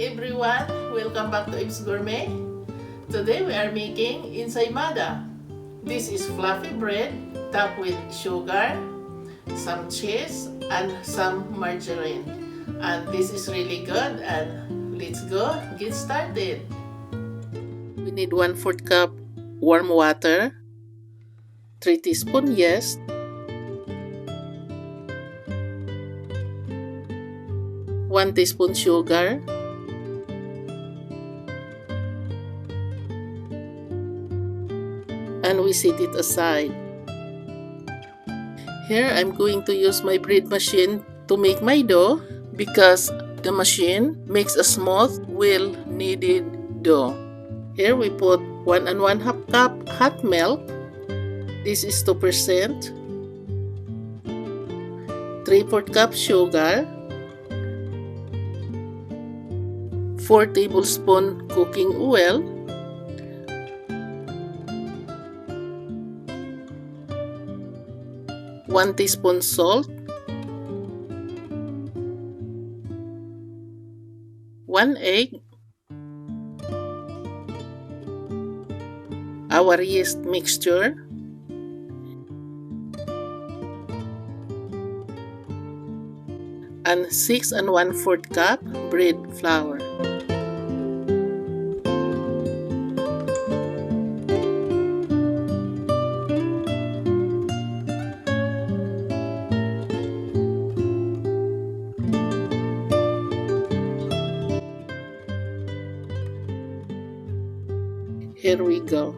everyone, welcome back to Loaves Gourmet. Today we are making Ensaymada. This is fluffy bread topped with sugar, some cheese, and some margarine. And this is really good, and let's go get started. We need 1/4 cup warm water, 3 teaspoons yeast, 1 teaspoon sugar, and we set it aside. Here I'm going to use my bread machine to make my dough because the machine makes a smooth, well-kneaded dough. Here we put 1 1/2 cup hot milk. This is 2%. 3/4 cup sugar. 4 tablespoons cooking oil. 1 teaspoon salt, 1 egg, our yeast mixture, and 6 1/4 cup bread flour. Here we go.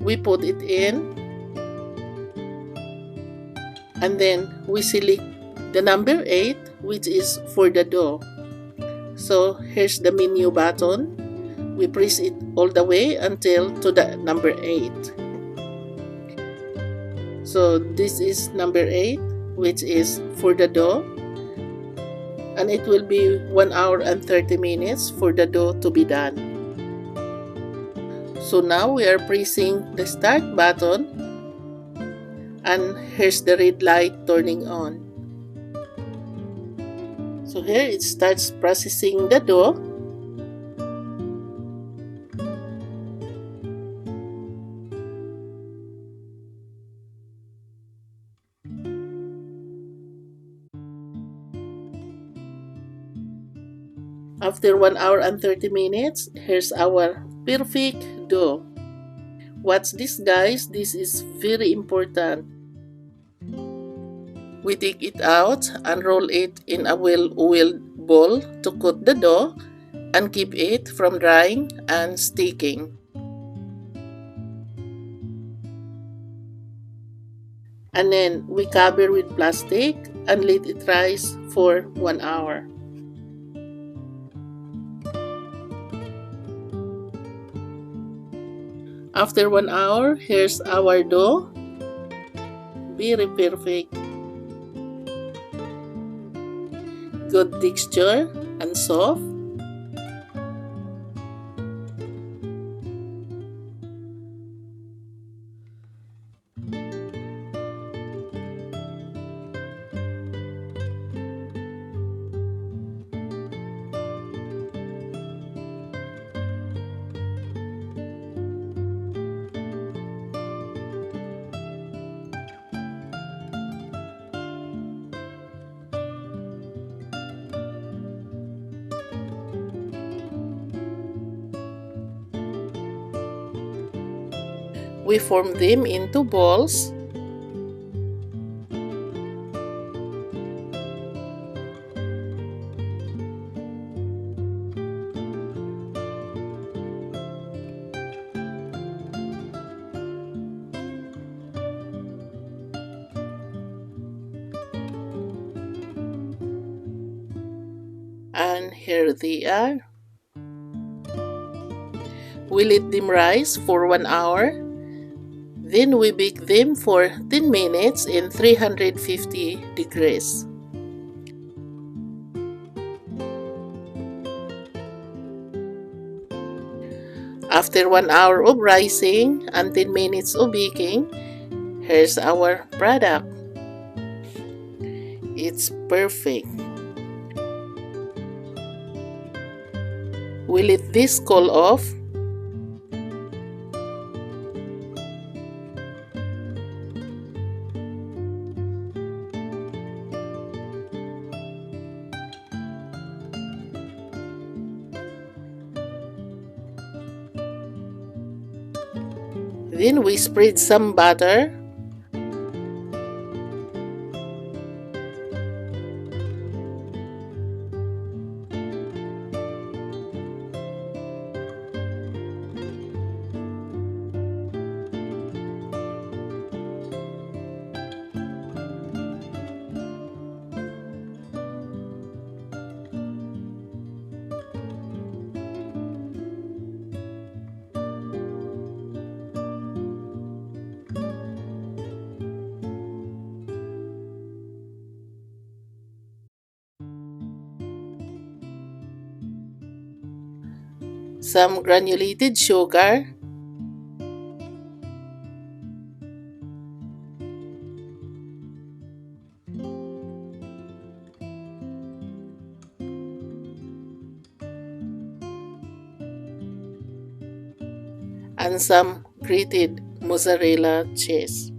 We put it in, and then we select the number 8, which is for the dough. So here's the menu button. We press it all the way until to the number 8. So this is number 8, which is for the dough. And it will be 1 hour and 30 minutes for the dough to be done. So now we are pressing the start button, and here's the red light turning on. So here it starts processing the dough. After 1 hour and 30 minutes, here's our perfect dough. Watch this, guys. This is very important. We take it out and roll it in a well-oiled bowl to coat the dough and keep it from drying and sticking. And then we cover with plastic and let it rise for 1 hour. After 1 hour, here's our dough. Very perfect. Good texture and soft. We form them into balls. And here they are. We let them rise for 1 hour. Then we bake them for 10 minutes in 350 degrees. After 1 hour of rising and 10 minutes of baking, here's our product. It's perfect. We let this cool off. Then we spread some butter. Some granulated sugar. And some grated mozzarella cheese.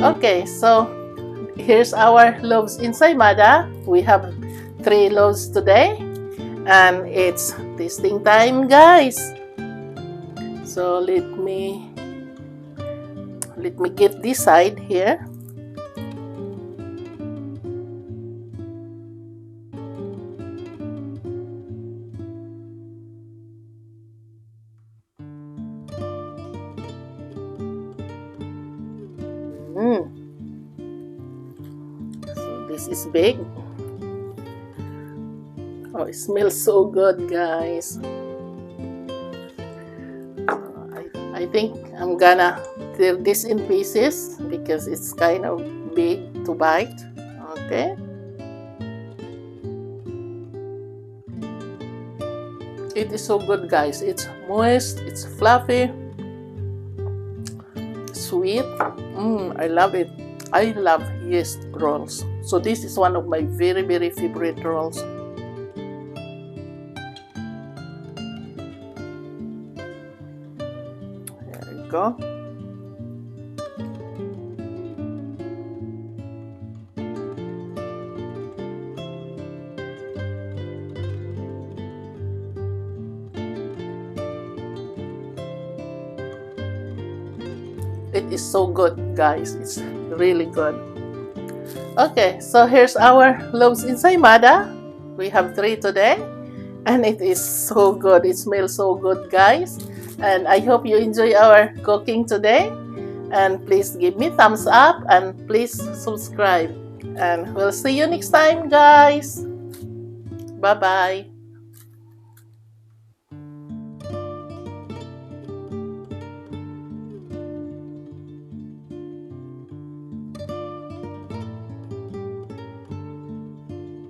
Okay, so here's our loaves ensaymada. We have 3 loaves today, and it's tasting time, guys. So let me get this side here. So this is big. Oh, it smells so good, guys. I think I'm gonna tear this in pieces because it's kind of big to bite. Okay. It is so good, guys. It's moist, it's fluffy, sweet. I love it. I love yeast rolls. So this is one of my very, very favorite rolls. There we go. It is so good, guys. It's really good. Okay, so here's our loaves ensaymada. We have 3 today, and it is so good. It smells so good, guys. And I hope you enjoy our cooking today. And please give me thumbs up and please subscribe. And we'll see you next time, guys. Bye-bye.